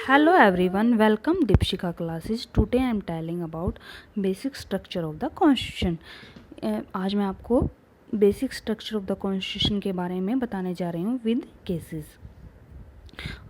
Hello everyone, welcome Dipshika classes. Today I am telling about basic structure of the constitution. आज मैं आपको basic structure of the constitution के बारे में बताने जा रही हूँ विद केसेस।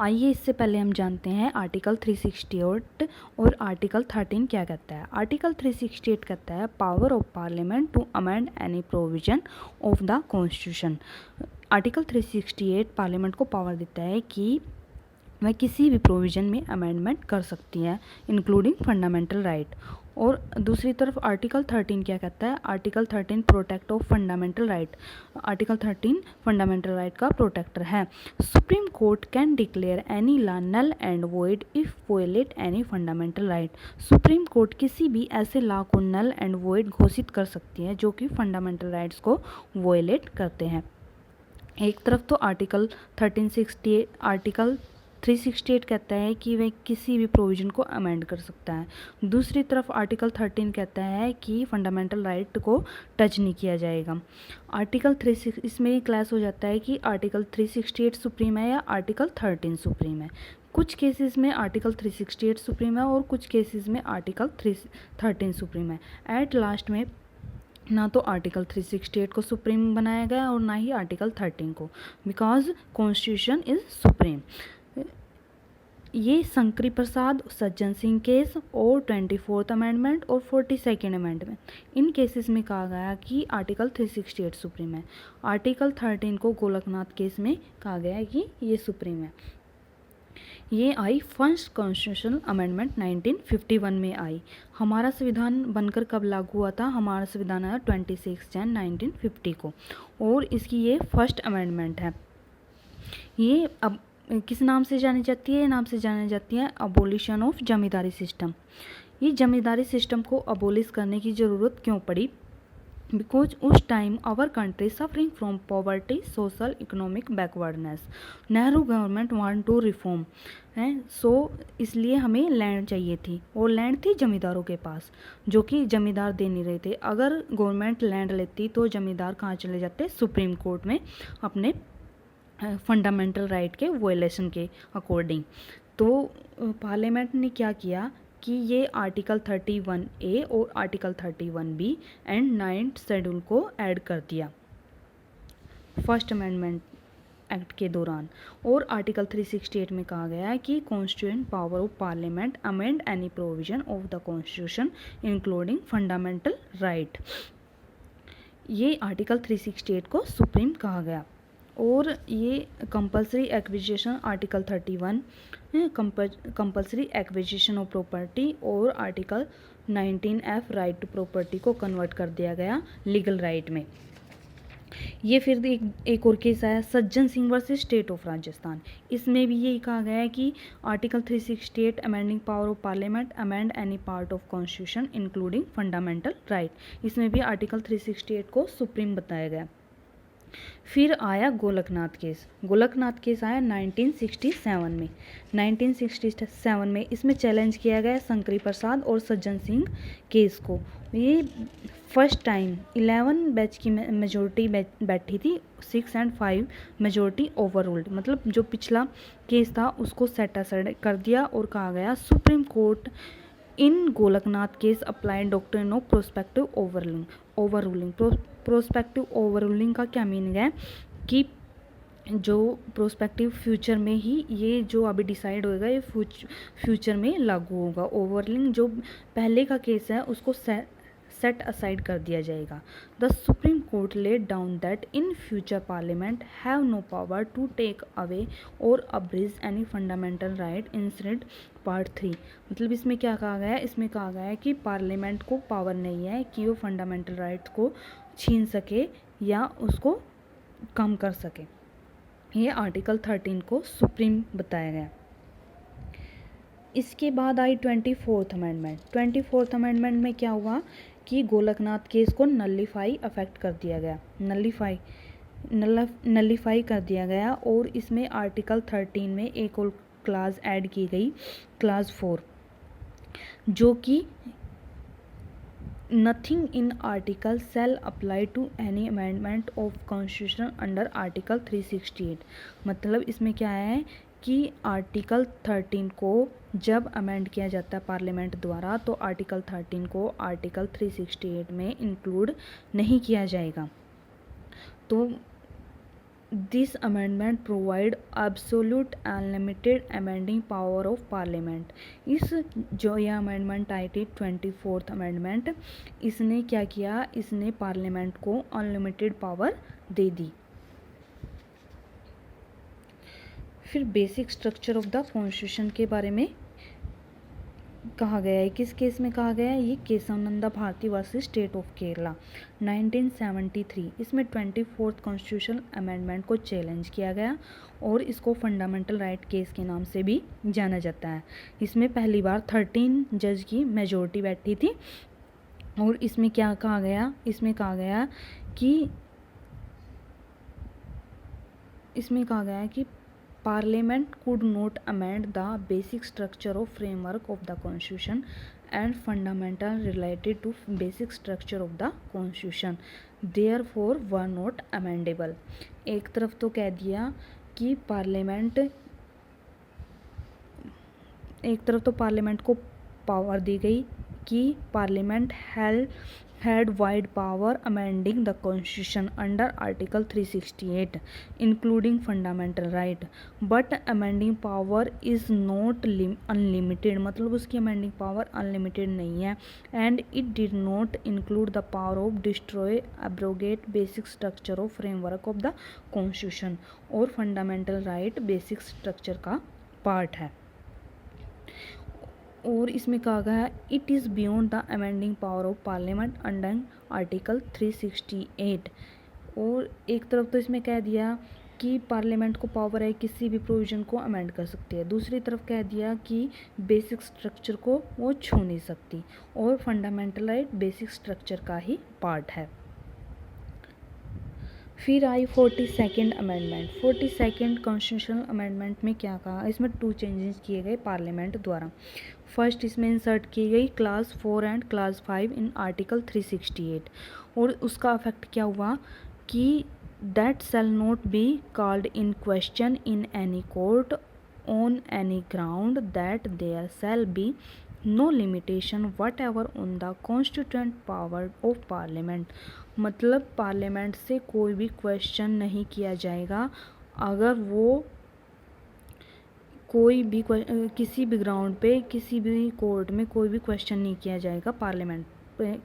आइए इससे पहले हम जानते हैं आर्टिकल 368 और आर्टिकल 13 क्या कहता है। आर्टिकल 368 कहता है power of parliament to amend any provision of the constitution. Article 368 parliament को पावर देता है कि वह किसी भी प्रोविज़न में अमेंडमेंट कर सकती है इंक्लूडिंग फंडामेंटल राइट। और दूसरी तरफ आर्टिकल 13 क्या कहता है। Article 13 protect of fundamental right. Article 13 fundamental right का प्रोटेक्टर है। Supreme court can declare any law null and void if violate any fundamental right. Supreme court किसी भी ऐसे लॉ को नल एंड वॉइड घोषित कर सकती है जो कि फंडामेंटल राइट्स को वोलेट करते हैं। एक तरफ तो आर्टिकल 368 कहता है कि वह किसी भी प्रोविज़न को अमेंड कर सकता है। दूसरी तरफ आर्टिकल 13 कहता है कि फंडामेंटल राइट को टच नहीं किया जाएगा। आर्टिकल 36 इसमें क्लैश हो जाता है कि आर्टिकल 368 सुप्रीम है या आर्टिकल 13 सुप्रीम है। कुछ केसेस में आर्टिकल 368 सुप्रीम है और कुछ केसेस में आर्टिकल 13 सुप्रीम है। एट लास्ट में ना तो आर्टिकल 368 को सुप्रीम बनाया गया और ना ही आर्टिकल 13 को, बिकॉज कॉन्स्टिट्यूशन इज सुप्रीम। ये शंकरी प्रसाद, सज्जन सिंह केस और 24th अमेंडमेंट और 42nd अमेंडमेंट, इन केसेस में कहा गया कि आर्टिकल 368 सुप्रीम है। आर्टिकल 13 को गोलकनाथ केस में कहा गया है कि ये सुप्रीम है। ये आई फर्स्ट कॉन्स्टिट्यूशनल अमेंडमेंट 1951 में आई। हमारा संविधान बनकर कब लागू हुआ था? हमारा संविधान आया 26 जन 1950 को और इसकी ये फर्स्ट अमेंडमेंट है। ये अब किस नाम से जानी जाती है? नाम से जानी जाती है अबोलिशन ऑफ जमींदारी सिस्टम। ये जमींदारी सिस्टम को अबोलिश करने की ज़रूरत क्यों पड़ी? बिकॉज उस time our country suffering from poverty, social economic backwardness. Nehru government want to reform है, सो इसलिए हमें लैंड चाहिए थी और लैंड थी जमींदारों के पास, जो कि जमींदार दे नहीं रहे थे। अगर गवर्नमेंट लैंड लेती तो जमींदार कहाँ चले जाते? सुप्रीम कोर्ट में अपने फंडामेंटल राइट के वोलेशन के अकॉर्डिंग। तो पार्लियामेंट ने क्या किया कि ये आर्टिकल 31A और article 31B and 9th schedule को ऐड कर दिया फर्स्ट अमेंडमेंट एक्ट के दौरान। और आर्टिकल 368 में कहा गया है कि constituent power of parliament amend any provision of the constitution including fundamental right. ये आर्टिकल 368 को सुप्रीम कहा गया। और ये compulsory acquisition article 31 compulsory acquisition of property और article 19F right to property को कन्वर्ट कर दिया गया लीगल राइट में। ये फिर एक और केस आया Sajjan Singh versus state of Rajasthan. इसमें भी यही कहा गया है कि article 368 amending power of parliament amend any part of constitution including fundamental right. इसमें भी आर्टिकल 368 को सुप्रीम बताया गया। फिर आया गोलकनाथ केस। गोलकनाथ केस आया 1967 में। 1967 में इसमें चैलेंज किया गया शंकरी प्रसाद और सज्जन सिंह केस को। ये फर्स्ट टाइम 11 बैच की मेजोरिटी बैठी थी, 6 and 5 मेजोरिटी ओवर रूल्ड, मतलब जो पिछला केस था उसको सेट असाइड कर दिया और कहा गया supreme court in Golaknath case applied doctrine of prospective ओवररूलिंग। Prospective ओवररूलिंग का क्या मीनिंग है कि जो प्रोस्पेक्टिव फ्यूचर में ही ये जो अभी डिसाइड होएगा ये फ्यूचर में लागू होगा। ओवररूलिंग जो पहले का केस है उसको सेट असाइड कर दिया जाएगा। The supreme court laid down that in future parliament have no power to take away और abridge any fundamental right instead part 3। मतलब इसमें क्या कहा गया है? इसमें कहा गया है कि पार्लियामेंट को पावर नहीं है कि वो फंडामेंटल राइट्स को छीन सके या उसको कम कर सके। ये आर्टिकल 13 को सुप्रीम बताया गया। इसके बाद आई 24th अमेंडमेंट। 24th अमेंडमेंट में क्या हुआ कि गोलकनाथ केस को नलीफाई अफेक्ट कर दिया गया, नलीफाई कर दिया गया। और इसमें आर्टिकल 13 में एक और क्लास ऐड की गई, क्लास 4, जो कि nothing in article shall apply to any amendment of constitution under article 368। मतलब इसमें क्या है कि आर्टिकल 13 को जब अमेंड किया जाता है पार्लियामेंट द्वारा तो आर्टिकल 13 को आर्टिकल 368 में इंक्लूड नहीं किया जाएगा। तो this amendment provide absolute unlimited amending power of parliament. इस जो यह अमेंडमेंट आई थी 24th अमेंडमेंट, इसने क्या किया, इसने पार्लियामेंट को अनलिमिटेड पावर दे दी। फिर basic structure of the constitution के बारे में कहा गया है। किस केस में कहा गया है, ये Kesavananda Bharati versus state of Kerala 1973। इसमें 24th कॉन्स्टिट्यूशनल अमेंडमेंट को चैलेंज किया गया और इसको फंडामेंटल राइट केस के नाम से भी जाना जाता है। इसमें पहली बार 13 जज की मेजोरिटी बैठी थी और इसमें क्या कहा गया, इसमें कहा गया कि Parliament could not amend the basic structure of framework of the Constitution and fundamental related to basic structure of the Constitution, therefore were not amendable। एक तरफ तो कह दिया कि पार्लियामेंट को पावर दी गई कि parliament had wide power amending the constitution under article 368 including fundamental right, but amending power is not unlimited, मतलब उसकी amending power unlimited नहीं है, and it did not include the power of destroy, abrogate basic structure of framework of the constitution, और fundamental right basic structure का part है। और इसमें कहा गया it is beyond the amending power of parliament under article 368। और एक तरफ तो इसमें कह दिया कि पार्लियामेंट को पावर है किसी भी प्रोविज़न को अमेंड कर सकती है, दूसरी तरफ कह दिया कि बेसिक स्ट्रक्चर को वो छू नहीं सकती, और फंडामेंटल राइट बेसिक स्ट्रक्चर का ही पार्ट है। फिर आई 42nd amendment. 42nd constitutional amendment में क्या कहा, इसमें 2 चेंजेस किए गए पार्लियामेंट द्वारा। फर्स्ट, इसमें इंसर्ट की गई class 4 and class 5 in article 368, और उसका इफेक्ट क्या हुआ कि that shall not be called in question in any court on any ground that there shall be no limitation whatever on the constituent power of parliament. मतलब parliament से कोई भी question नहीं किया जाएगा अगर वो कोई भी किसी भी ग्राउंड पे किसी भी कोर्ट में कोई भी क्वेश्चन नहीं किया जाएगा पार्लियामेंट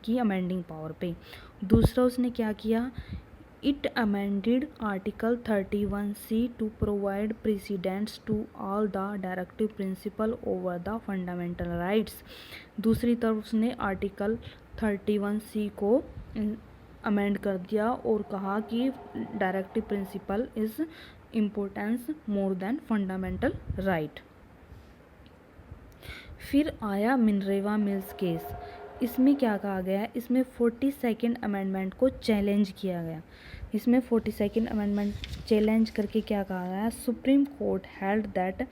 की अमेंडिंग पावर पे। दूसरा उसने क्या किया, it amended article 31C to provide precedence to all the directive principle over the fundamental rights. दूसरी तरफ उसने आर्टिकल 31C को अमेंड कर दिया और कहा कि directive principle is importance more than fundamental right. फिर आया मिनरेवा मिल्स केस। इसमें क्या कहा गया है, इसमें 42nd अमेंडमेंट को चैलेंज किया गया। इसमें 42nd अमेंडमेंट चैलेंज करके क्या कहा गया, supreme court held that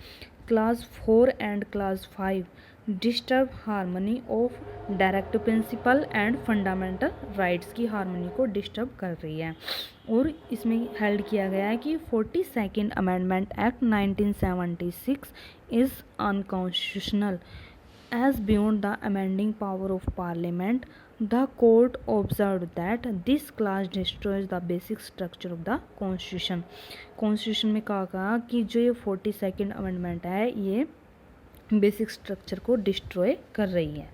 class 4 and class 5 disturb harmony of directive principle and fundamental rights की हार्मनी को डिस्टर्ब कर रही है। और इसमें हेल्ड किया गया है कि 42nd amendment act 1976 is unconstitutional as beyond the amending power of parliament. The court observed that this clause destroys the basic structure of the constitution। Constitution में कहा कि जो ये 42nd अमेंडमेंट है ये बेसिक स्ट्रक्चर को डिस्ट्रॉय कर रही है।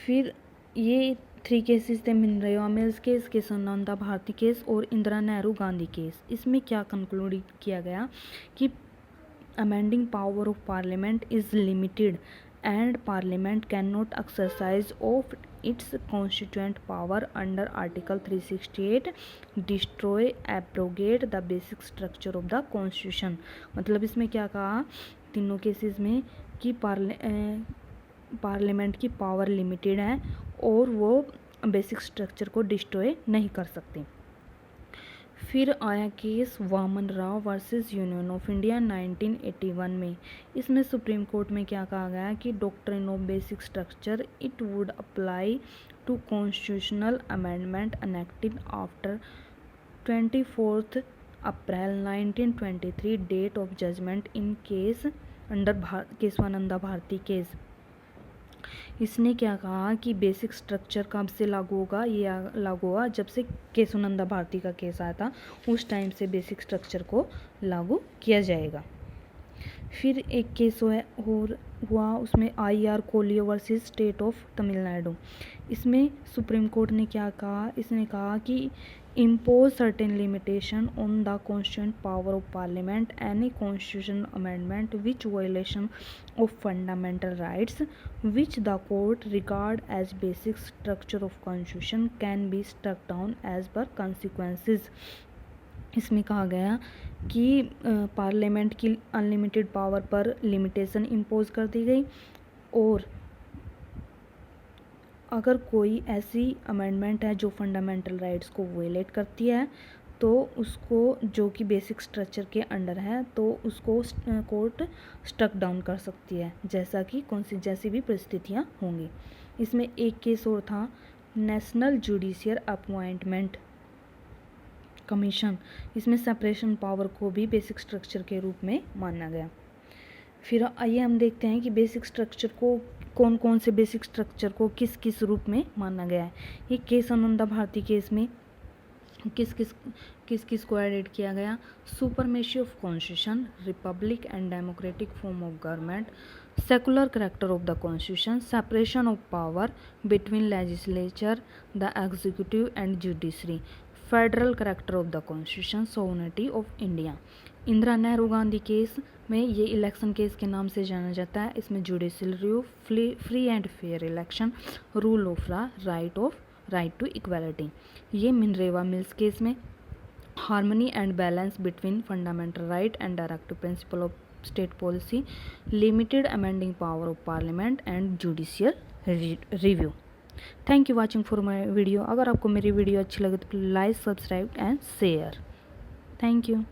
फिर ये 3 केसेस थे, Minerva mills case, Keshavananda Bharati case और इंदिरा नेहरू गांधी केस। इसमें क्या कंक्लूड किया गया कि amending power of parliament is limited and parliament cannot exercise of its constituent power under article 368 destroy abrogate the basic structure of the constitution। मतलब इसमें क्या कहा तीनों केसेस में कि पार्लियामेंट की पावर लिमिटेड है और वो बेसिक स्ट्रक्चर को डिस्ट्रॉय नहीं कर सकती। फिर आया case Waman Rao versus union of India 1981 में। इसमें सुप्रीम कोर्ट में क्या कहा गया कि doctrine of basic structure it would apply to constitutional amendment enacted after 24th April 1923 date of judgement in case under Kesavananda Bharati case. इसने क्या कहा कि बेसिक स्ट्रक्चर कब से लागू होगा, ये लागू होगा जब से केशवानंदा भारती का केस आया था, उस टाइम से बेसिक स्ट्रक्चर को लागू किया जाएगा। फिर एक केस हुआ उसमें IR Coelho versus state of Tamil Nadu. इसमें सुप्रीम कोर्ट ने क्या कहा, इसने कहा कि impose certain limitation on the constitutional power of parliament, any constitutional amendment which violation of fundamental rights which the court regard as basic structure of constitution can be struck down as per consequences। इसमें कहा गया कि parliament की unlimited power पर limitation impose कर दी गई, और अगर कोई ऐसी अमेंडमेंट है जो फंडामेंटल राइट्स को वायलेट करती है तो उसको, जो कि बेसिक स्ट्रक्चर के अंडर है, तो उसको कोर्ट स्ट्रक डाउन कर सकती है, जैसा कि जैसी भी परिस्थितियाँ होंगी। इसमें एक केस और था, नेशनल जुडिशियल अपॉइंटमेंट कमीशन। इसमें सेपरेशन पावर को भी बेसिक स्ट्रक्चर के रूप में माना गया। फिर आइए हम देखते हैं कि बेसिक स्ट्रक्चर को, कौन कौन से बेसिक स्ट्रक्चर को किस किस रूप में माना गया है। ये केशवानंदा भारती केस में किस किस को एडिट किया गया, supremacy of constitution, Republic and democratic form of government, secular character of the constitution, separation of power between legislature, the executive and judiciary, federal character of the constitution, sovereignty of India. Indira Nehru Gandhi case में, ये election case के नाम से जाना जाता है। इसमें judicial review, free and fair election, rule of law, right to equality. ये मिनरेवा मिल्स केस में, harmony and balance between fundamental right and directive principle of state policy, limited amending power of parliament and judicial review. Thank you watching for my video. अगर आपको मेरी video अच्छी लगे तो like, subscribe and share. Thank you.